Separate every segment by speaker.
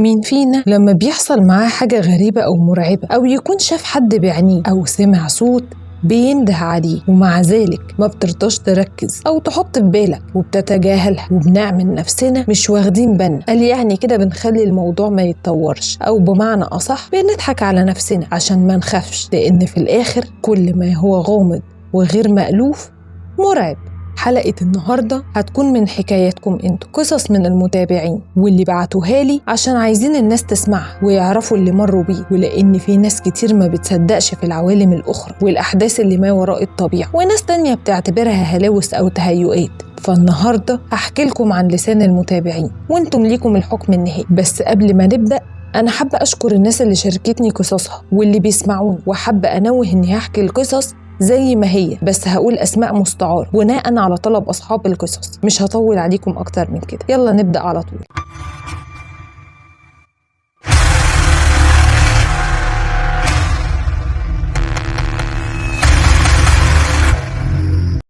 Speaker 1: مين فينا لما بيحصل معاه حاجة غريبة أو مرعبة أو يكون شاف حد بعينيه أو سمع صوت بينده عليه ومع ذلك ما بترضاش تركز أو تحط في بالك وبتتجاهلها وبنعمل نفسنا مش واخدين بالنا؟ قال يعني كده بنخلي الموضوع ما يتطورش، أو بمعنى أصح بنضحك على نفسنا عشان ما نخافش، لأن في الآخر كل ما هو غامض وغير مألوف مرعب. حلقة النهاردة هتكون من حكاياتكم انتوا، قصص من المتابعين واللي بعتوها لي عشان عايزين الناس تسمعها ويعرفوا اللي مروا بيه، ولأن في ناس كتير ما بتصدقش في العوالم الأخرى والأحداث اللي ما وراء الطبيعة، وناس تانية بتعتبرها هلاوس أو تهيؤات. فالنهاردة هحكي لكم عن لسان المتابعين وانتم ليكم الحكم النهائي. بس قبل ما نبدأ أنا حابة أشكر الناس اللي شاركتني قصصها واللي بيسمعوني، وحابة أنوه إني هحكي القصص زي ما هي، بس هقول أسماء مستعار بناء على طلب أصحاب القصص. مش هطول عليكم أكتر من كده، يلا نبدأ على طول.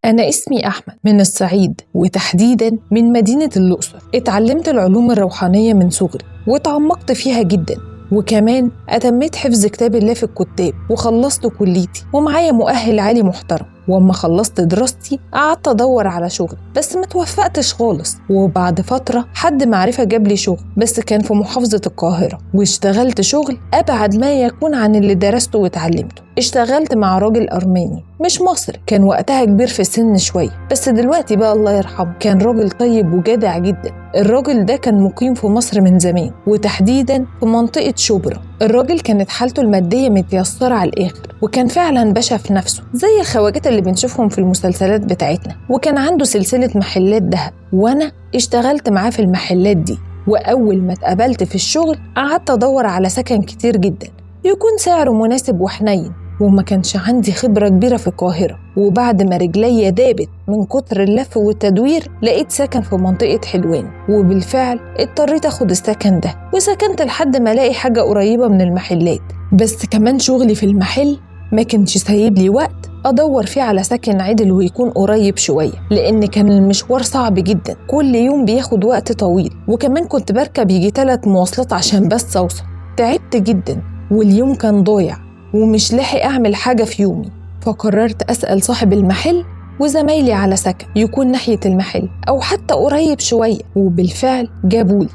Speaker 1: أنا اسمي أحمد من الصعيد، وتحديداً من مدينة الأقصر. اتعلمت العلوم الروحانية من صغري وتعمقت فيها جداً، وكمان أتميت حفظ كتاب الله في الكتاب وخلصت كليتي ومعايا مؤهل عالي محترم. وأما خلصت دراستي قعدت أدور على شغل بس ما توفقتش خالص، وبعد فترة حد معرفة جاب لي شغل بس كان في محافظة القاهرة، واشتغلت شغل أبعد ما يكون عن اللي درسته وتعلمته. اشتغلت مع راجل أرماني مش مصري، كان وقتها كبير في السن شوية بس دلوقتي بقى الله يرحمه، كان راجل طيب وجدع جدا. الراجل ده كان مقيم في مصر من زمان وتحديدا في منطقة شبرا. الراجل كانت حالته المادية متيسرة على الآخر، وكان فعلا باشا في نفسه زي الخواجات اللي بنشوفهم في المسلسلات بتاعتنا، وكان عنده سلسلة محلات دهب وأنا اشتغلت معاه في المحلات دي. وأول ما اتقبلت في الشغل قعدت أدور على سكن كتير جدا يكون سعره مناسب وحنين، وما كانش عندي خبرة كبيرة في القاهرة. وبعد ما رجلي دابت من كتر اللف والتدوير لقيت سكن في منطقة حلوان، وبالفعل اضطريت اخد السكن ده وسكنت لحد ما الاقي حاجة قريبة من المحلات. بس كمان شغلي في المحل ما كانش سايب لي وقت أدور فيه على سكن عدل ويكون قريب شوية، لأن كان المشوار صعب جدا، كل يوم بياخد وقت طويل، وكمان كنت بركب يجي 3 مواصلات عشان بس أوصل. تعبت جدا واليوم كان ضايع ومش لاحق أعمل حاجة في يومي، فقررت أسأل صاحب المحل وزمايلي على سكن يكون ناحية المحل أو حتى قريب شوية، وبالفعل جابولي.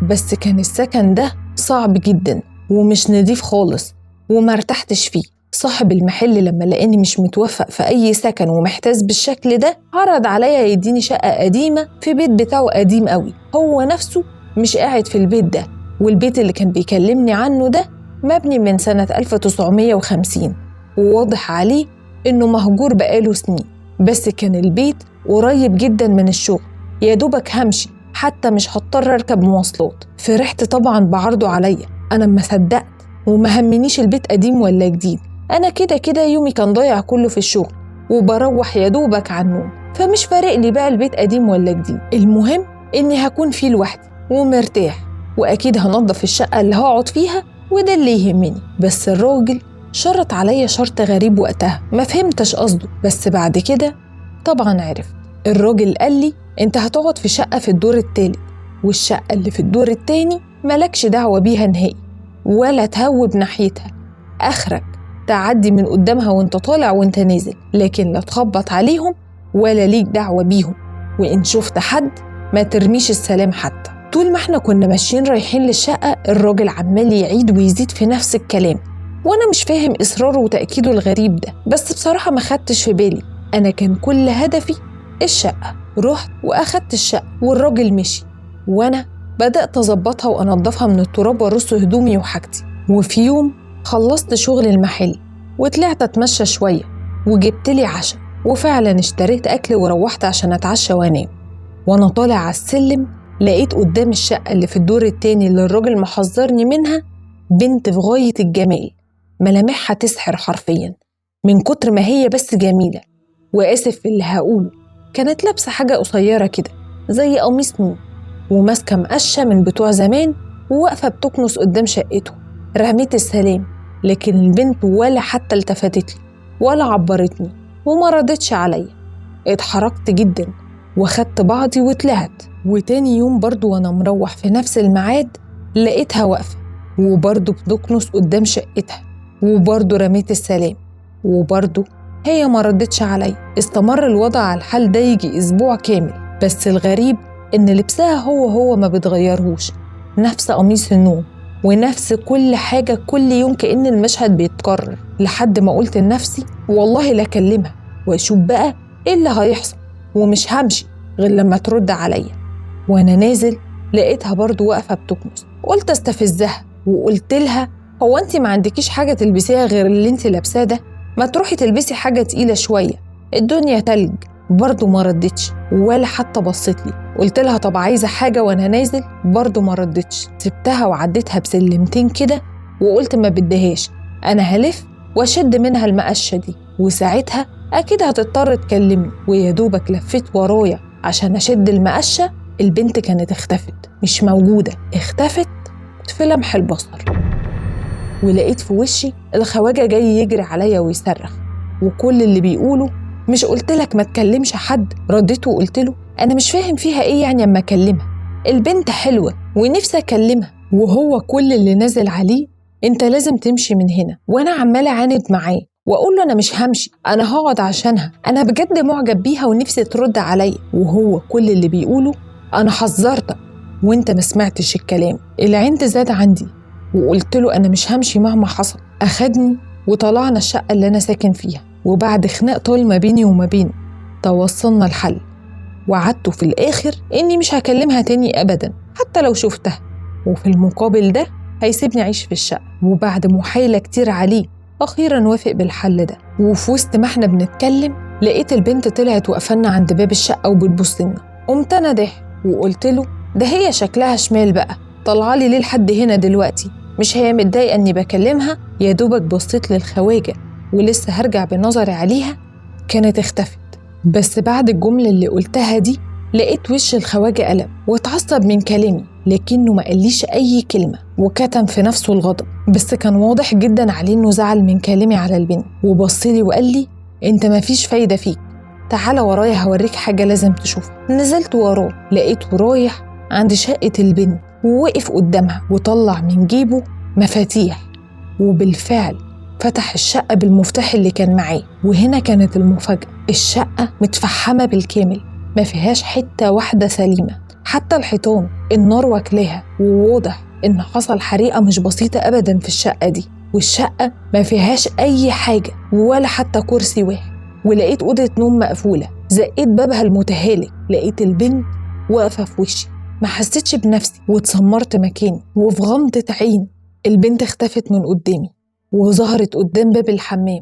Speaker 1: بس كان السكن ده صعب جدا ومش نضيف خالص وما ارتحتش فيه. صاحب المحل لما لقاني مش متوفق في أي سكن ومحتاج بالشكل ده عرض عليا يديني شقة قديمة في بيت بتاعه قديم قوي، هو نفسه مش قاعد في البيت ده، والبيت اللي كان بيكلمني عنه ده مبني من سنة 1950 وواضح عليه إنه مهجور بقاله سنين. بس كان البيت قريب جدا من الشغل، يا دوبك همشي حتى مش هضطر أركب مواصلات. فرحت طبعا بعرضه عليا، أنا ما صدقت وما همنيش البيت قديم ولا جديد، أنا كده كده يومي كان ضايع كله في الشغل وبروح يا دوبك على النوم، فمش فارق لي بقى البيت قديم ولا جديد، المهم إني هكون فيه لوحدي ومرتاح، وأكيد هنظف الشقة اللي هقعد فيها وده اللي يهمني. بس الراجل شرط عليا شرط غريب وقتها ما فهمتش قصده، بس بعد كده طبعا عرفت. الراجل قال لي انت هتقعد في شقة في الدور الثالث، والشقة اللي في الدور الثاني ملكش دعوة بيها نهائي ولا تهوب ناحيتها، اخرك تعدي من قدامها وانت طالع وانت نازل، لكن لا تخبط عليهم ولا ليك دعوة بيهم، وان شفت حد ما ترميش السلام حتى. طول ما احنا كنا ماشيين رايحين للشقة الراجل عمال يعيد ويزيد في نفس الكلام، وانا مش فاهم اصراره وتأكيده الغريب ده، بس بصراحة ما خدتش في بالي، انا كان كل هدفي الشقة. رحت واخدت الشقة والراجل مشي، وانا بدأت اظبطها وانضفها من التراب وارص هدومي وحاجتي. وفي يوم خلصت شغل المحل وطلعت اتمشى شوية وجبت لي عشاء، وفعلا اشتريت اكل وروحت عشان اتعشى وانام. وانا طالع على السلم لقيت قدام الشقة اللي في الدور التاني اللي الراجل محذرني منها بنت في غاية الجمال، ملامحها تسحر حرفيا من كتر ما هي بس جميلة. وآسف في اللي هقوله، كانت لابسة حاجة قصيرة كده زي قميص نوم وماسكة مقشة من بتوع زمان وواقفة بتكنس قدام شقته. رميت السلام لكن البنت ولا حتى التفتت لي ولا عبرتني وما ردتش عليا. اتحركت جدا واخدت بعضي وطلعت، وتاني يوم برضو وانا مروح في نفس الميعاد لقيتها واقفة وبرضه بتكنس قدام شقتها، وبرضه رميت السلام، وبرضه هي ما ردتش عليا. استمر الوضع على الحال ده يجي أسبوع كامل، بس الغريب إن لبسها هو ما بتغيرهوش، نفس قميص النوم ونفس كل حاجة كل يوم، كأن المشهد بيتكرر. لحد ما قلت لنفسي والله لا أكلمها وأشوف بقى إيه اللي هيحصل، ومش همشي غير لما ترد عليا. وأنا نازل لقيتها برضو واقفة بتكنس. قلت استفزها وقلت لها هو أنت ما عندكيش حاجة تلبسيها غير اللي أنت لابساه ده؟ ما تروحي تلبسي حاجة تقيلة شوية، الدنيا تلج. برضو ما ردتش ولا حتى بصت لي. قلت لها طب عايزة حاجة وأنا نازل؟ برضو ما ردتش. سبتها وعديتها بسلمتين كده وقلت ما بدهاش، أنا هلف وأشد منها المقشة دي، وساعتها أكيد هتضطر تكلمني. ويا دوبك لفيت ورايا عشان أشد المقشة، البنت كانت اختفت، مش موجودة، اختفت في لمح البصر. ولقيت في وشي الخواجة جاي يجري عليا ويصرخ، وكل اللي بيقوله مش قلتلك ما تكلمش حد؟ رديته وقلت له أنا مش فاهم فيها إيه يعني أما أكلمها، البنت حلوة ونفسي أكلمها. وهو كل اللي نازل عليه أنت لازم تمشي من هنا. وأنا عمالة أعاند معاه وأقول له أنا مش همشي، أنا هقعد عشانها، أنا بجد معجب بيها ونفسي ترد عليا. وهو كل اللي بيقوله أنا حذرتك وأنت ما سمعتش الكلام. العند زاد عندي وقلت له أنا مش همشي مهما حصل. أخدني وطلعنا الشقة اللي أنا ساكن فيها، وبعد خناق طول ما بيني وما بينه توصلنا الحل، وعدته في الآخر إني مش هكلمها تاني أبدا حتى لو شفتها، وفي المقابل ده هيسيبني أعيش في الشقة. وبعد محايلة كتير عليه أخيرا وافق بالحل ده. وفي وسط ما احنا بنتكلم لقيت البنت طلعت وقفلنا عند باب الشقة وبتبص لنا. قمت أنا ضحك وقلت له ده هي شكلها شمال بقى، طلعالي ليه لحد هنا دلوقتي؟ مش هي متضايقة إني بكلمها؟ يا دوبك بصيت للخواجة ولسه هرجع بنظري عليها كانت اختفت. بس بعد الجملة اللي قلتها دي لقيت وش الخواجة قلب واتعصب من كلامي، لكنه ما قاليش أي كلمة وكتم في نفسه الغضب، بس كان واضح جدا عليه إنه زعل من كلامي على البنت. وبصلي وقال لي أنت ما فيش فايدة فيك، تعالى ورايا هوريك حاجة لازم تشوفها. نزلت وراه لقيته رايح عند شقة البنت ووقف قدامها وطلع من جيبه مفاتيح، وبالفعل فتح الشقة بالمفتاح اللي كان معاه. وهنا كانت المفاجأة، الشقة متفحمة بالكامل، ما فيهاش حتة واحدة سليمة، حتى الحيطان النار واكلاها، وواضح إن حصل حريقة مش بسيطة أبدا في الشقة دي. والشقة ما فيهاش أي حاجة ولا حتى كرسي واحد. ولقيت أوضة نوم مقفولة، زقيت بابها المتهالك لقيت البنت واقفة في وشي، ما حسيتش بنفسي واتسمرت مكاني، وفي غمضة عين البنت اختفت من قدامي وظهرت قدام باب الحمام،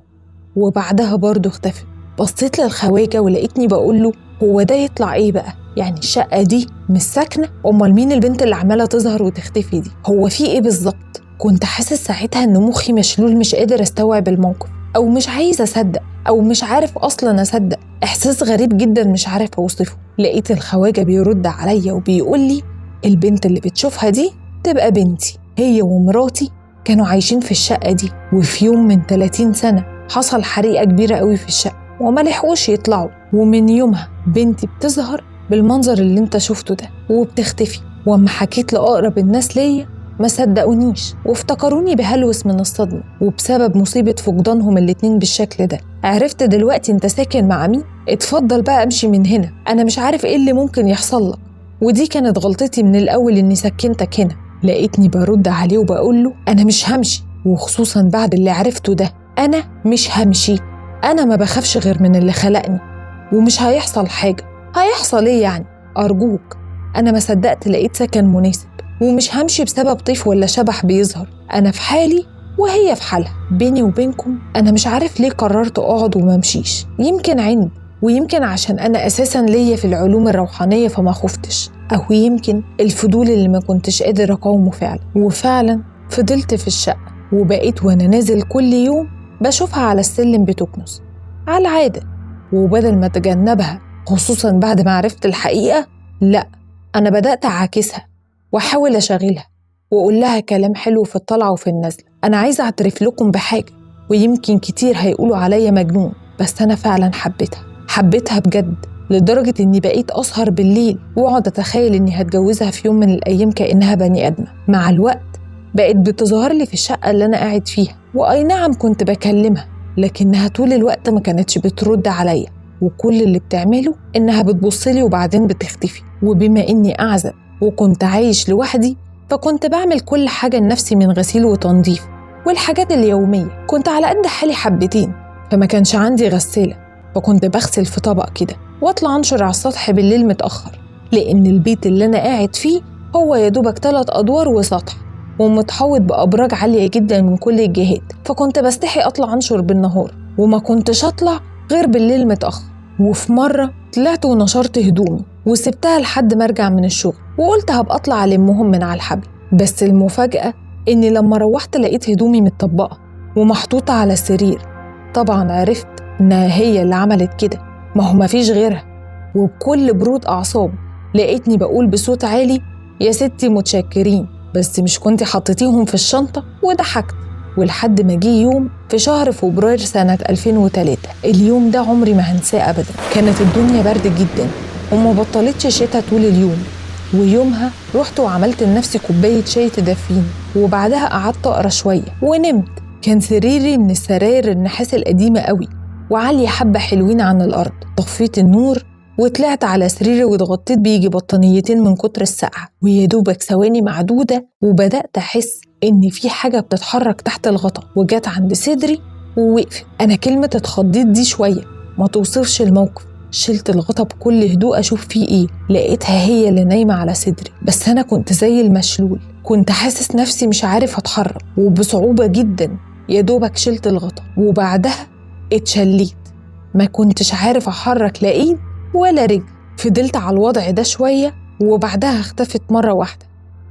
Speaker 1: وبعدها برضو اختفت. بصيت للخواجة ولقيتني بقول له هو ده يطلع ايه بقى؟ يعني الشقة دي مش ساكنة؟ امال مين البنت اللي عمالة تظهر وتختفي دي؟ هو في ايه بالظبط؟ كنت حاسس ساعتها ان مخي مشلول، مش قادر استوعب الموقف، او مش عايز اصدق، او مش عارف اصلا اصدق. احساس غريب جدا مش عارف اوصفه. لقيت الخواجة بيرد عليا وبيقول لي البنت اللي بتشوفها دي تبقى بنتي، هي ومراتي كانوا عايشين في الشقة دي، وفي يوم من 30 سنة حصل حريقة كبيرة قوي في الشقة وما لحقوش يطلعوا، ومن يومها بنتي بتظهر بالمنظر اللي انت شفته ده وبتختفي. واما حكيت لأقرب الناس ليا ما صدقونيش وافتكروني بهلوس من الصدمة، وبسبب مصيبة فقدانهم الاتنين بالشكل ده. عرفت دلوقتي انت ساكن مع مين؟ اتفضل بقى امشي من هنا، انا مش عارف ايه اللي ممكن يحصل لك، ودي كانت غلطتي من الأول اني سكنتك هنا. لقيتني برد عليه وبقول له أنا مش همشي، وخصوصا بعد اللي عرفته ده أنا مش همشي. أنا ما بخافش غير من اللي خلقني، ومش هيحصل حاجة. هيحصل إيه يعني؟ أرجوك. أنا ما صدقت لقيت سكن مناسب، ومش همشي بسبب طيف ولا شبح بيظهر. أنا في حالي وهي في حالها. بيني وبينكم أنا مش عارف ليه قررت أقعد وما امشيش، يمكن عند، ويمكن عشان أنا أساساً ليا في العلوم الروحانية فما خفتش، أو يمكن الفضول اللي ما كنتش قادر أقاومه فعلا. وفعلا فضلت في الشقة، وبقيت وأنا نازل كل يوم بشوفها على السلم بتكنس على العادة، وبدل ما أتجنبها خصوصا بعد ما عرفت الحقيقة، لا، أنا بدأت أعاكسها وأحاول أشغلها وأقول لها كلام حلو في الطلعة وفي النزل. أنا عايزة أعترف لكم بحاجة، ويمكن كتير هيقولوا عليا مجنون، بس أنا فعلا حبيتها بجد، لدرجة إني بقيت أسهر بالليل وأقعد أتخيل إني هتجوزها في يوم من الأيام كأنها بني آدمة. مع الوقت بقت بتظهر لي في الشقة اللي أنا قاعد فيها، وأي نعم كنت بكلمها، لكنها طول الوقت ما كانتش بترد عليا، وكل اللي بتعمله إنها بتبصلي وبعدين بتختفي. وبما إني أعزب وكنت عايش لوحدي، فكنت بعمل كل حاجة لنفسي من غسيل وتنظيف والحاجات اليومية. كنت على قد حالي حبتين، فما كانش عندي غسالة، فكنت بغسل في طبق كده واطلع انشر على السطح بالليل متأخر، لأن البيت اللي أنا قاعد فيه هو يدوبك 3 أدوار وسطح، ومتحوط بأبراج عالية جدا من كل الجهات، فكنت بستحي أطلع أنشر بالنهار وما كنتش أطلع غير بالليل متأخر. وفي مرة طلعت ونشرت هدومي وسبتها لحد ما أرجع من الشغل، وقلت هبقى أطلع ألمهم من على الحبل. بس المفاجأة إني لما روحت لقيت هدومي متطبقة ومحطوطة على السرير. طبعا عرفت إنها هي اللي عملت كده، ما هو مفيش غيرها. وبكل برود أعصاب لقيتني بقول بصوت عالي: يا ستي متشكرين، بس مش كنتي حطيتيهم في الشنطة؟ وضحكت. ولحد ما جه يوم في شهر فبراير سنة 2003، اليوم ده عمري ما هنساه أبدا. كانت الدنيا برد جدا وما بطلتش شتا طول اليوم، ويومها رحت وعملت لنفسي كوباية شاي تدفيني، وبعدها قعدت أقرأ شوية ونمت. كان سريري من السراير النحاس القديمة قوي وعالية حبة حلوين عن الأرض. طفيت النور وطلعت على سريري واتغطيت بيجي بطانيتين من كتر السقعة، ويدوبك ثواني معدودة وبدأت أحس إن في حاجة بتتحرك تحت الغطا وجات عند صدري ووقفت. أنا كلمة اتخضيت دي شوية ما توصفش الموقف. شلت الغطا بكل هدوء أشوف فيه إيه، لقيتها هي اللي نايمة على صدري، بس أنا كنت زي المشلول، كنت حاسس نفسي مش عارف أتحرك وبصعوبة جدا. يدوبك شلت الغطا وبعدها اتشليت، ما كنتش عارف أحرك لا إيد ولا رجل. فضلت على الوضع ده شوية وبعدها اختفت مرة واحدة،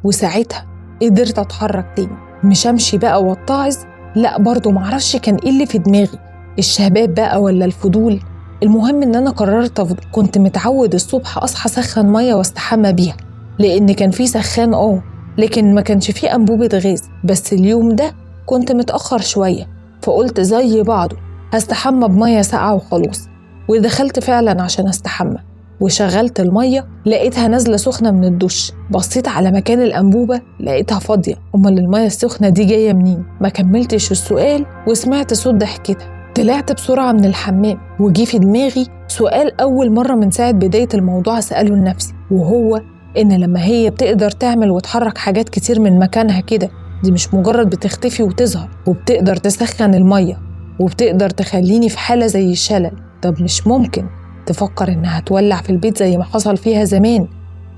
Speaker 1: وساعتها قدرت أتحرك تاني. مش أمشي بقى واتعظ، لأ برضو معرفش كان إيه اللي في دماغي، الشباب بقى ولا الفضول. المهم إن أنا قررت أفضل. كنت متعود الصبح أصحى سخن مية واستحمى بيها، لأن كان في سخان لكن ما كانش فيه أنبوبة غاز. بس اليوم ده كنت متأخر شوية، فقلت زي بعضه هستحمى بمية ساقعة وخلاص. ودخلت فعلا عشان استحمى، وشغلت المية لقيتها نازلة سخنة من الدش. بصيت على مكان الأنبوبة لقيتها فاضية. أمال المية السخنة دي جاية منين؟ ما كملتش السؤال وسمعت صوت ضحكتها. طلعت بسرعة من الحمام وجي في دماغي سؤال أول مرة من ساعة بداية الموضوع أسأله لنفسي، وهو إن لما هي بتقدر تعمل وتحرك حاجات كتير من مكانها كده، دي مش مجرد بتختفي وتظهر، وبتقدر تسخن المية وبتقدر تخليني في حالة زي الشلل، طب مش ممكن تفكر إنها تولع في البيت زي ما حصل فيها زمان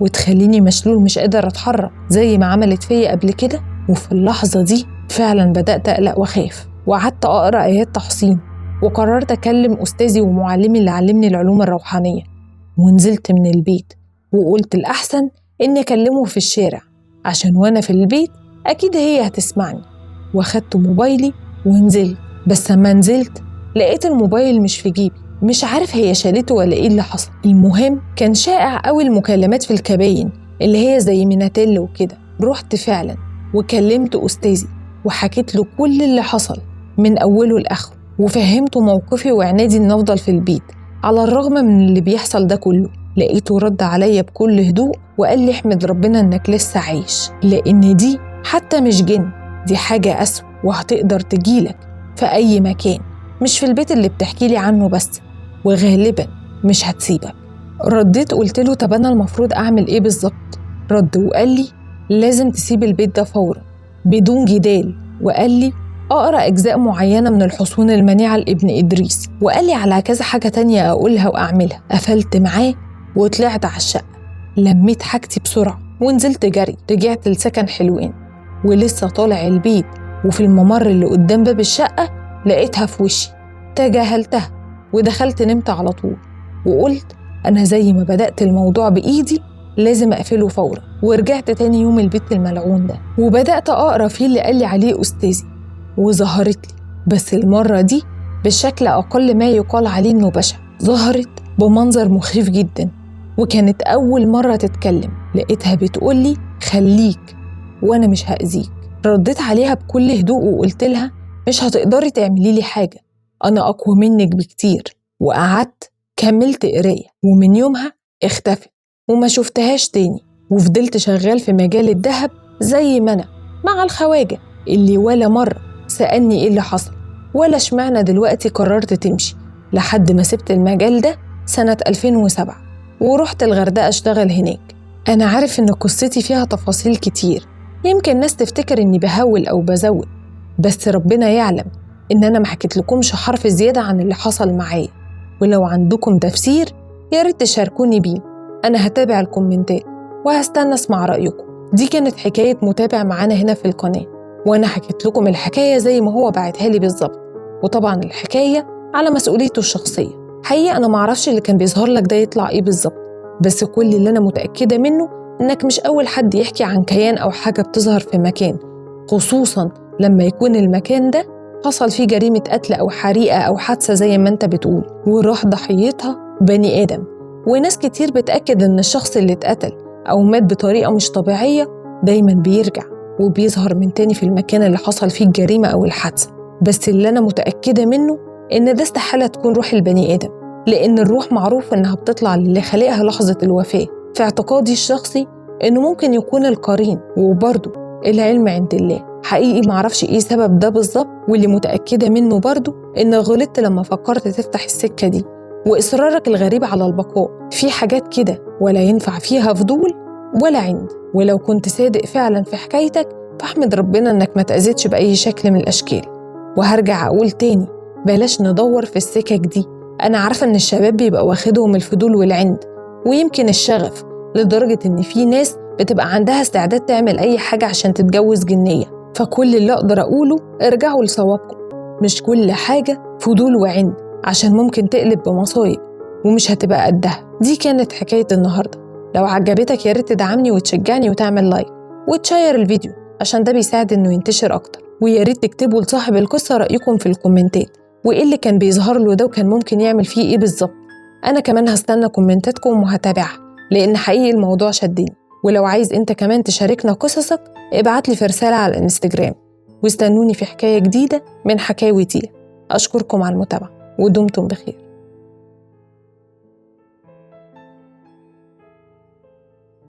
Speaker 1: وتخليني مشلول مش قادر أتحرك زي ما عملت فيا قبل كده؟ وفي اللحظة دي فعلا بدأت أقلق وخاف، وقعدت أقرأ آيات تحصين، وقررت أكلم أستاذي ومعلمي اللي علمني العلوم الروحانية. ونزلت من البيت وقلت الأحسن إني أكلمه في الشارع، عشان وأنا في البيت أكيد هي هتسمعني. وأخدت موبايلي ونزلت، بس لما نزلت لقيت الموبايل مش في جيبي، مش عارف هي شالته ولا إيه اللي حصل. المهم كان شائع قوي المكالمات في الكباين اللي هي زي ميناتيل وكده. رحت فعلا وكلمت أستاذي وحكيت له كل اللي حصل من أوله لآخره، وفهمته موقفي وعنادي إن أفضل في البيت على الرغم من اللي بيحصل ده كله. لقيته رد عليا بكل هدوء وقال لي احمد ربنا إنك لسه عايش، لأن دي حتى مش جن، دي حاجة أسوأ وهتقدر تجيلك في أي مكان، مش في البيت اللي بتحكي لي عنه بس، وغالبا مش هتسيبك. رديت قلت له طب أنا المفروض أعمل إيه بالظبط؟ رد وقال لي لازم تسيب البيت ده فورا بدون جدال، وقال لي أقرأ أجزاء معينة من الحصون المانعة لابن إدريس، وقال لي على كذا حاجة تانية أقولها وأعملها. قفلت معاه وطلعت على الشقة، لميت حاجتي بسرعة ونزلت جري. رجعت لسكن حلوين، ولسه طالع البيت وفي الممر اللي قدام باب الشقة لقيتها في وشي. تجاهلتها ودخلت نمت على طول، وقلت أنا زي ما بدأت الموضوع بإيدي لازم أقفله فورا. ورجعت تاني يوم البيت الملعون ده وبدأت أقرأ فيه اللي قال لي عليه أستاذي، وظهرت لي بس المرة دي بالشكل أقل ما يقال عليه إنه بشع. ظهرت بمنظر مخيف جدا، وكانت أول مرة تتكلم. لقيتها بتقولي خليك وأنا مش هأذيك. رديت عليها بكل هدوء وقلت لها مش هتقدري تعملي لي حاجة، أنا أقوى منك بكتير. وقعدت كملت قراية ومن يومها اختفت وما شفتهاش تاني، وفضلت شغال في مجال الذهب زي ما أنا مع الخواجة اللي ولا مرة سألني إيه اللي حصل ولا اشمعنى دلوقتي قررت تمشي، لحد ما سبت المجال ده سنة 2007 ورحت الغردقة أشتغل هناك. أنا عارف إن قصتي فيها تفاصيل كتير، يمكن ناس تفتكر إني بهول أو بزود، بس ربنا يعلم إن أنا ما حكيت لكمش حرف زيادة عن اللي حصل معايا. ولو عندكم تفسير يا ريت تشاركوني بيه، أنا هتابع الكومنتات وهستنى أسمع رأيكم. دي كانت حكاية متابع معانا هنا في القناة، وأنا حكيت لكم الحكاية زي ما هو بعتها لي بالظبط، وطبعا الحكاية على مسؤوليته الشخصية. حقيقة أنا معرفش اللي كان بيظهر لك ده يطلع إيه بالظبط، بس كل اللي أنا متأكدة منه إنك مش أول حد يحكي عن كيان أو حاجة بتظهر في مكان، خصوصاً لما يكون المكان ده حصل فيه جريمة قتل أو حريقة أو حادثة زي ما أنت بتقول، وراح ضحيتها بني آدم. وناس كتير بتأكد إن الشخص اللي اتقتل أو مات بطريقة مش طبيعية دايماً بيرجع وبيظهر من تاني في المكان اللي حصل فيه الجريمة أو الحادثة. بس اللي أنا متأكدة منه إن ده استحالة تكون روح البني آدم، لأن الروح معروف إنها بتطلع للي خلقها لحظة الوفاة. في اعتقادي الشخصي إنه ممكن يكون القرين، وبرضه العلم عند الله. حقيقي معرفش إيه سبب ده بالظبط، واللي متأكدة منه برضه إن غلطت لما فكرت تفتح السكة دي، وإصرارك الغريب على البقاء في حاجات كده ولا ينفع فيها فضول ولا عند. ولو كنت صادق فعلا في حكايتك فاحمد ربنا إنك ما تأذيتش بأي شكل من الأشكال. وهرجع أقول تاني بلاش ندور في السكك دي، أنا عارفة إن الشباب بيبقى واخدهم الفضول والعند ويمكن الشغف، لدرجة إن في ناس بتبقى عندها استعداد تعمل أي حاجة عشان تتجوز جنية. فكل اللي أقدر أقوله ارجعوا لصوابكم، مش كل حاجة فضول وعند عشان ممكن تقلب بمصايب ومش هتبقى قدها. دي كانت حكاية النهاردة، لو عجبتك يا ريت تدعمني وتشجعني وتعمل لايك وتشير الفيديو عشان ده بيساعد إنه ينتشر أكتر. ويا ريت تكتبوا لصاحب القصة رأيكم في الكومنتات، وإيه اللي كان بيظهر له ده وكان ممكن يعمل فيه إيه بالظبط. أنا كمان هستنى كومنتاتكم وهتابعها، لأن حقيقي الموضوع شدني. ولو عايز أنت كمان تشاركنا قصصك ابعتلي في رسالة على الانستجرام، واستنوني في حكاية جديدة من حكاوي تيا. أشكركم على المتابعة ودمتم بخير.